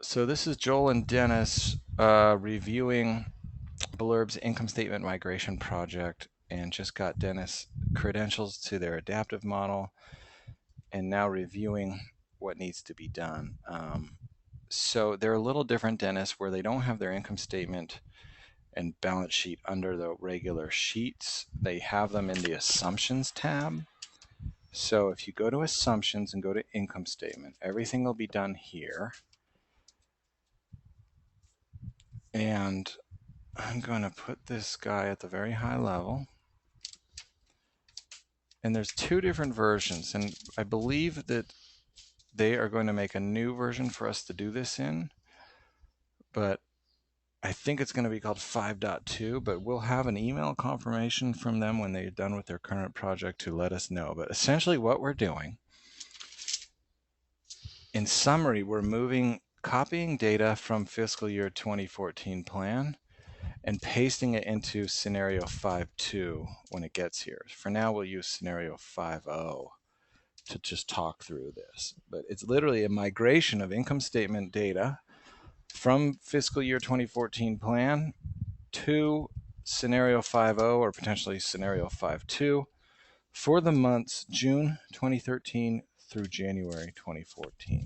So this is Joel and Dennis reviewing Blurb's income statement migration project, and just got Dennis credentials to their adaptive model and now reviewing what needs to be done. So they're a little different, Dennis, where they don't have their income statement and balance sheet under the regular sheets. They have them in the assumptions tab. So if you go to assumptions and go to income statement, everything will be done here. And I'm going to put this guy at the very high level. And there's two different versions, and I believe that they are going to make a new version for us to do this in, but I think it's going to be called 5.2, but we'll have an email confirmation from them when they're done with their current project to let us know. But essentially what we're doing, in summary, we're copying data from fiscal year 2014 plan and pasting it into scenario 5.2 when it gets here. For now, we'll use scenario 5.0 to just talk through this. But it's literally a migration of income statement data from fiscal year 2014 plan to scenario 5.0 or potentially scenario 5.2 for the months June 2013 through January 2014.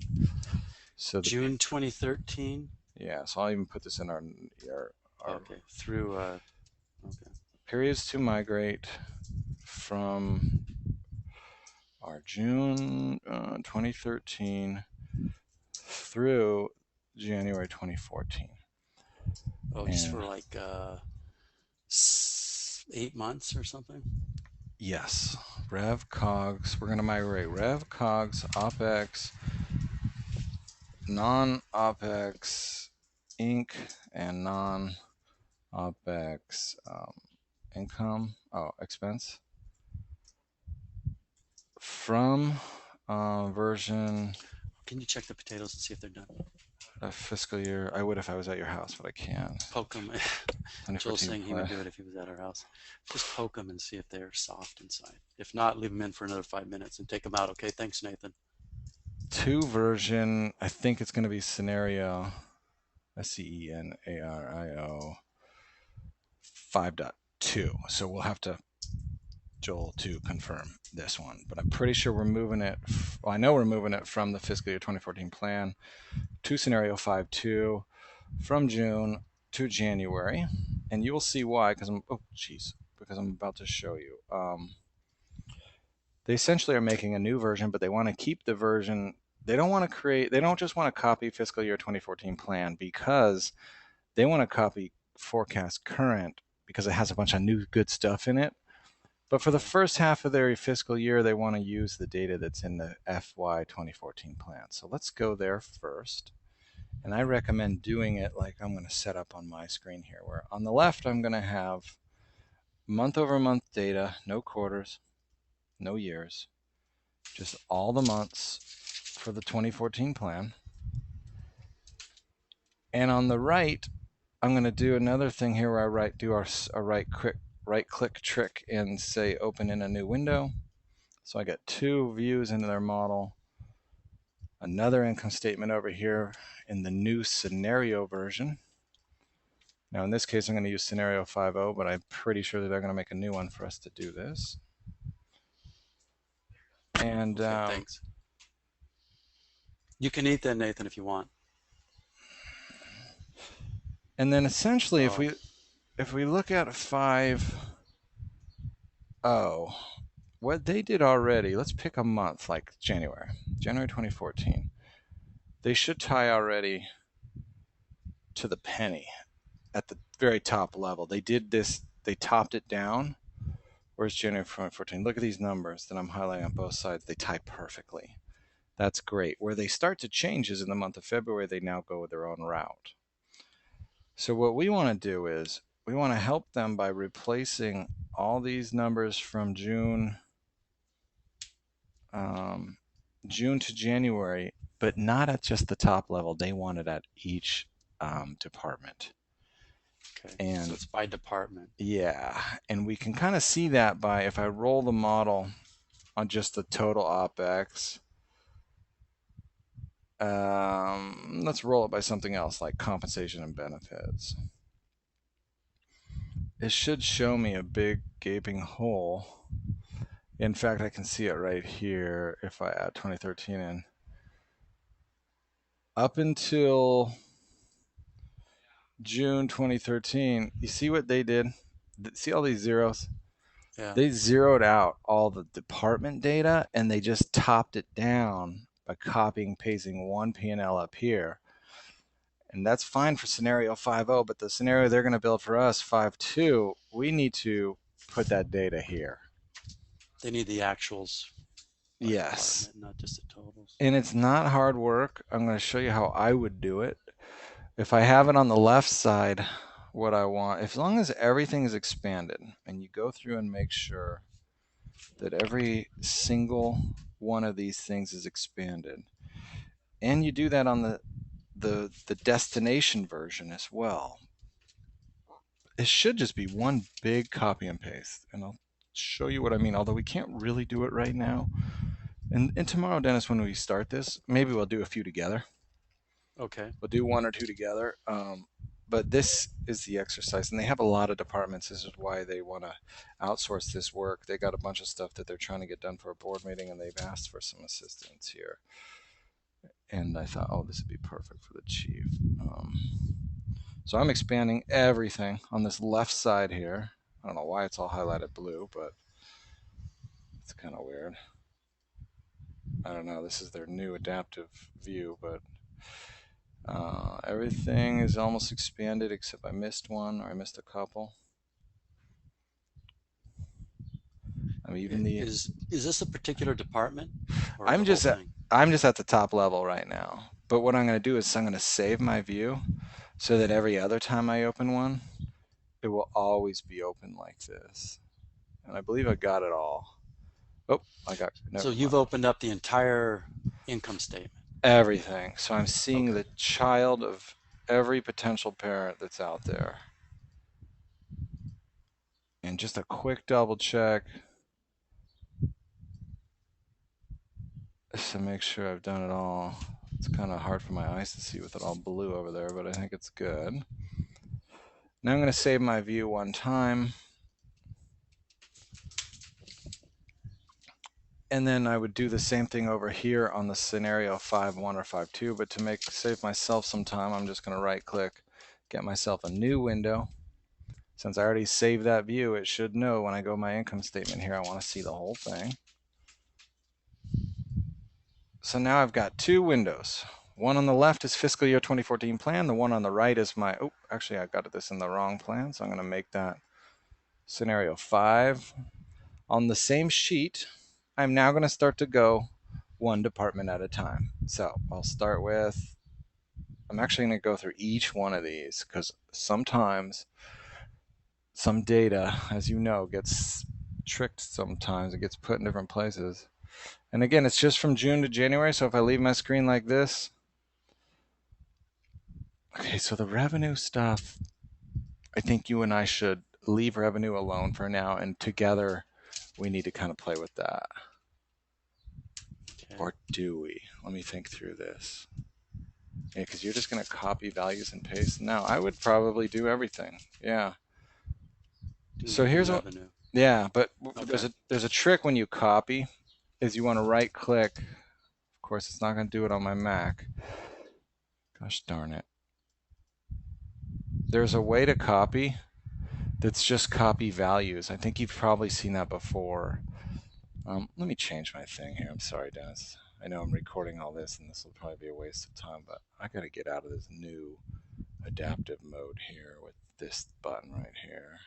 So June 2013. Yeah, so I'll even put this in our Okay, through okay. periods to migrate from our June 2013 through January 2014. Oh, just And for like 8 months or something. yes, Rev Cogs, we're going to migrate Rev Cogs, OPEX, non-OPEX, Inc., and non-OPEX expense from version Can you check the potatoes and see if they're done? fiscal year. I would if I was at your house, but I can't. Poke them. Joel's 2014 saying he would do it if he was at our house. Just poke them and see if they're soft inside. If not, leave them in for another 5 minutes and take them out. Okay, thanks, Nathan. 2 version, I think it's going to be scenario SCENARIO 5.2. So we'll have to Joel to confirm this one, but I'm pretty sure we're moving it. Well, I know we're moving it from the fiscal year 2014 plan to scenario 5.2 from June to January, and you will see why because I'm about to show you. They essentially are making a new version, but they want to keep the version. They don't just want to copy fiscal year 2014 plan because they want to copy forecast current because it has a bunch of new good stuff in it. But for the Okay. first half of their fiscal year, they want to use the data that's in the FY 2014 plan. So let's go there first. And I recommend doing it like I'm going to set up on my screen here, where on the left, I'm going to have month over month data, no quarters, no years, just all the months for the 2014 plan. And on the right, I'm going to do another thing here where I do a right click trick and say open in a new window. So I got 2 views into their model, another income statement over here in the new scenario version. Now in this case, I'm going to use scenario 5.0, but I'm pretty sure that they're going to make a new one for us to do this. And Okay, thanks. You can eat then, Nathan, if you want. and then essentially, Oh, if we look at 5.0, what they did already, let's pick a month like January 2014. They should tie already to the penny at the very top level. They did this, they topped it down. Where's January 2014? Look at these numbers that I'm highlighting on both sides. They tie perfectly. That's great. Where they start to change is in the month of February, they now go their own route. So what we want to do is we want to help them by replacing all these numbers from June to January, but not at just the top level. They want it at each department. okay. So And it's by department. yeah, and we can kind of see that by if I roll the model on just the total OPEX. Let's roll it by something else like compensation and benefits. It should show me a big gaping hole. In fact, I can see it right here if I add 2013 in. Up until June 2013, you see what they did? See all these zeros? Yeah. They zeroed out all the department data and they just topped it down by copying pasting one P&L up here. And that's fine for scenario 5.0, but the scenario they're going to build for us, 5.2, we need to put that data here. They need the actuals by Yes. department, not just the totals. And it's not hard work. I'm going to show you how I would do it. If I have it on the left side, what I want, as long as everything is expanded and you go through and make sure that every single one of these things is expanded, and you do that on the destination version as well, it should just be one big copy and paste. And I'll show you what I mean, although we can't really do it right now. And tomorrow, Dennis, when we start this, maybe we'll do a few together. Okay. We'll do one or two together. But this is the exercise, and they have a lot of departments. This is why they want to outsource this work. They got a bunch of stuff that they're trying to get done for a board meeting, and they've asked for some assistance here. And I thought, oh, this would be perfect for the chief. So I'm expanding everything on this left side here. I don't know why it's all highlighted blue, but it's kind of weird. I don't know. This is their new adaptive view, but everything is almost expanded except I missed one or I missed a couple. I mean, even the Is this a particular department or I'm the whole just at thing? I'm just at the top level right now. But what I'm going to do is I'm going to save my view so that every other time I open one, it will always be open like this. And I believe I got it all. Oh, I got So never you've mind. opened up the entire income statement. Everything. So I'm seeing Okay. the child of every potential parent that's out there. And just a quick double check just to make sure I've done it all. It's kind of hard for my eyes to see with it all blue over there, but I think it's good. Now I'm going to save my view one time. And then I would do the same thing over here on the scenario 5.1 or 5.2, but to save myself some time, I'm just going to right click, get myself a new window. Since I already saved that view, it should know when I go my income statement here, I want to see the whole thing. So now I've got two windows. One on the left is fiscal year 2014 plan. The one on the right is my, oh, actually I got this in the wrong plan. So I'm going to make that scenario 5. On the same sheet, I'm now going to start to go one department at a time. So I'll start with, I'm actually going to go through each one of these because sometimes some data, as you know, gets tricked sometimes. It gets put in different places. And again, it's just from June to January. So if I leave my screen like this, okay, so the revenue stuff, I think you and I should leave revenue alone for now. And together, we need to kind of play with that. Okay. Or do we? Let me think through this. Yeah, because you're just going to copy values and paste. No, I would probably do everything. Yeah. Do So the here's what. revenue. Yeah, but Okay. there's a trick when you copy, is you want to right click. Of course, it's not going to do it on my Mac. Gosh darn it. There's a way to copy that's just copy values. I think you've probably seen that before. Let me change my thing here. I'm sorry, Dennis. I know I'm recording all this, and this will probably be a waste of time, but I got to get out of this new adaptive mode here with this button right here.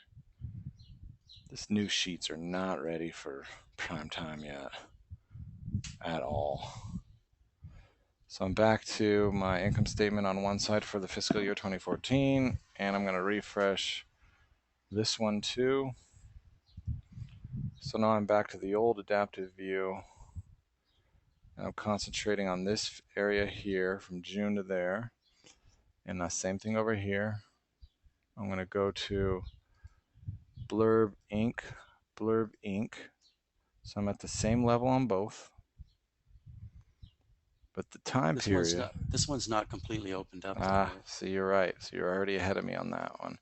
This new sheets are not ready for prime time yet at all. So I'm back to my income statement on one side for the fiscal year 2014, and I'm going to refresh this one too. So now I'm back to the old adaptive view, and I'm concentrating on this area here from June to there, and the same thing over here. I'm going to go to Blurb Inc. So I'm at the same level on both, But the time period, This one's not completely opened up though, right? so you're right. So you're already ahead of me on that one.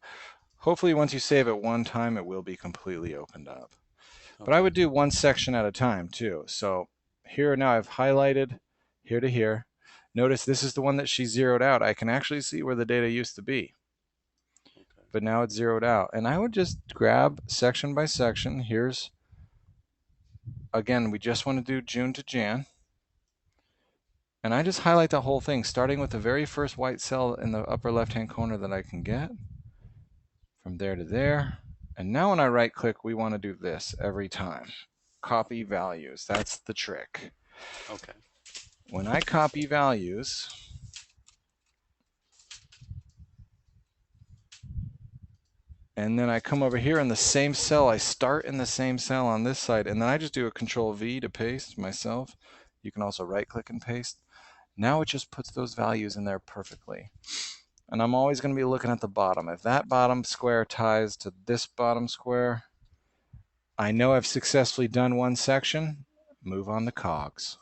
Hopefully, once you save it one time, it will be completely opened up. But I Okay. would do one section at a time too. So here now I've highlighted here to here. Notice this is the one that she zeroed out. I can actually see where the data used to be, Okay. but now it's zeroed out. And I would just grab section by section. Here's, again, we just want to do June to Jan. And I just highlight the whole thing, starting with the very first white cell in the upper left-hand corner that I can get, from there to there. And now when I right click, we want to do this every time. Copy values. That's the trick. Okay. When I copy values, and then I come over here in the same cell, I start in the same cell on this side, and then I just do a Control V to paste myself. You can also right click and paste. Now it just puts those values in there perfectly. And I'm always going to be looking at the bottom. If that bottom square ties to this bottom square, I know I've successfully done one section. Move on to cogs.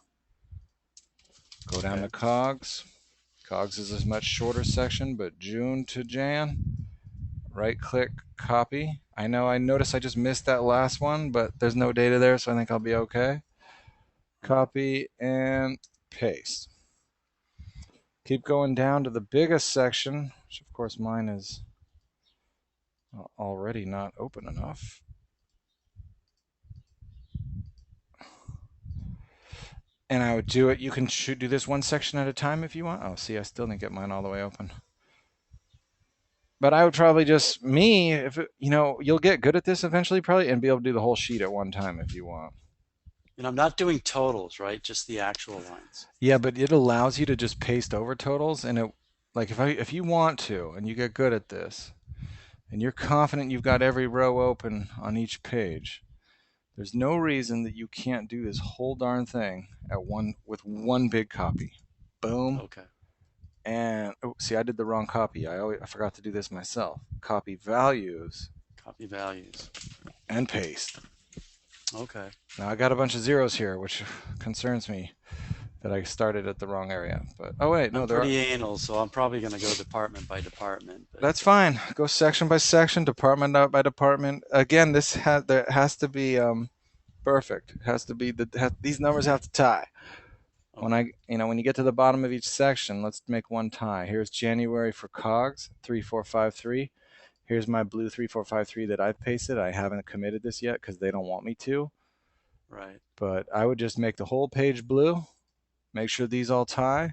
Go down to Okay. cogs. Cogs is a much shorter section, but June to Jan. Right click, copy. I know I noticed I just missed that last one, but there's no data there, so I think I'll be okay. Right. Copy and paste. Keep going down to the biggest section, which of course mine is already not open enough. And I would do it. You can do this one section at a time if you want. Oh, see, I still didn't get mine all the way open. But I would probably just, if it, you'll get good at this eventually probably and be able to do the whole sheet at one time if you want. And I'm not doing totals, right? Just the actual lines. Yeah, but it allows you to just paste over totals, and it, like if you want to and you get good at this and you're confident you've got every row open on each page, there's no reason that you can't do this whole darn thing with one big copy. Boom. Okay. And oh, see, I did the wrong copy. I forgot to do this myself. Copy values Copy values. and paste. Okay. Now I got a bunch of zeros here, which concerns me that I started at the wrong area. But oh wait, no, I'm pretty anal, so I'm probably going to go department by department. But that's fine. Go section by section, department by department. Again, there has to be perfect. It has to be these numbers have to tie. okay. When you get to the bottom of each section, let's make one tie. Here's January for cogs 3453. Here's my blue 3453 that I've pasted. I haven't committed this yet because they don't want me to. Right. But I would just make the whole page blue, make sure these all tie,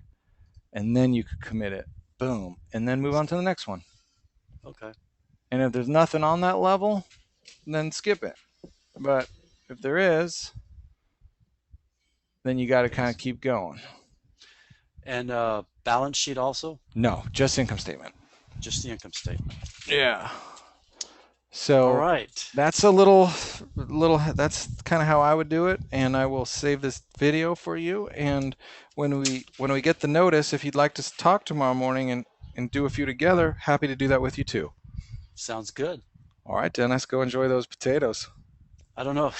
and then you could commit it. Boom. And then move on to the next one. Okay. And if there's nothing on that level, then skip it. But if there is, then you got to kind of keep going. And balance sheet also? No, just income statement. Just the income statement. Yeah. All So right. that's that's kind of how I would do it, and I will save this video for you. And when we get the notice, if you'd like to talk tomorrow morning and do a few together, happy to do that with you too. Sounds good. All right, Dennis, go enjoy those potatoes. I don't know.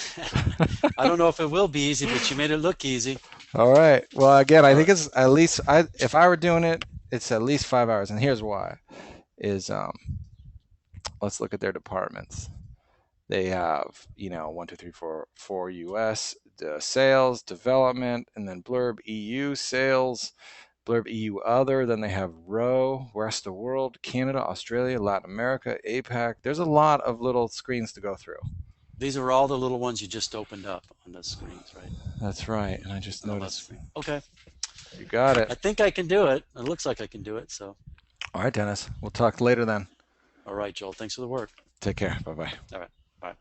I don't know if it will be easy, but you made it look easy. All right. Well, again, I All think right. it's at least if I were doing it, it's at least 5 hours, and here's why: is let's look at their departments. They have, 1, 2, 3, 4 US sales, development, and then blurb EU sales, blurb EU other. Then they have row, rest of the world, Canada, Australia, Latin America, APAC. There's a lot of little screens to go through. These are all the little ones you just opened up on the screens, right? That's right. And I just On the left noticed. screen. Okay. You got I it. think I can do it. It looks like I can do it. So, All right, Dennis. We'll talk later then. all right, Joel. Thanks for the work. Take care. Bye bye. All right. Bye.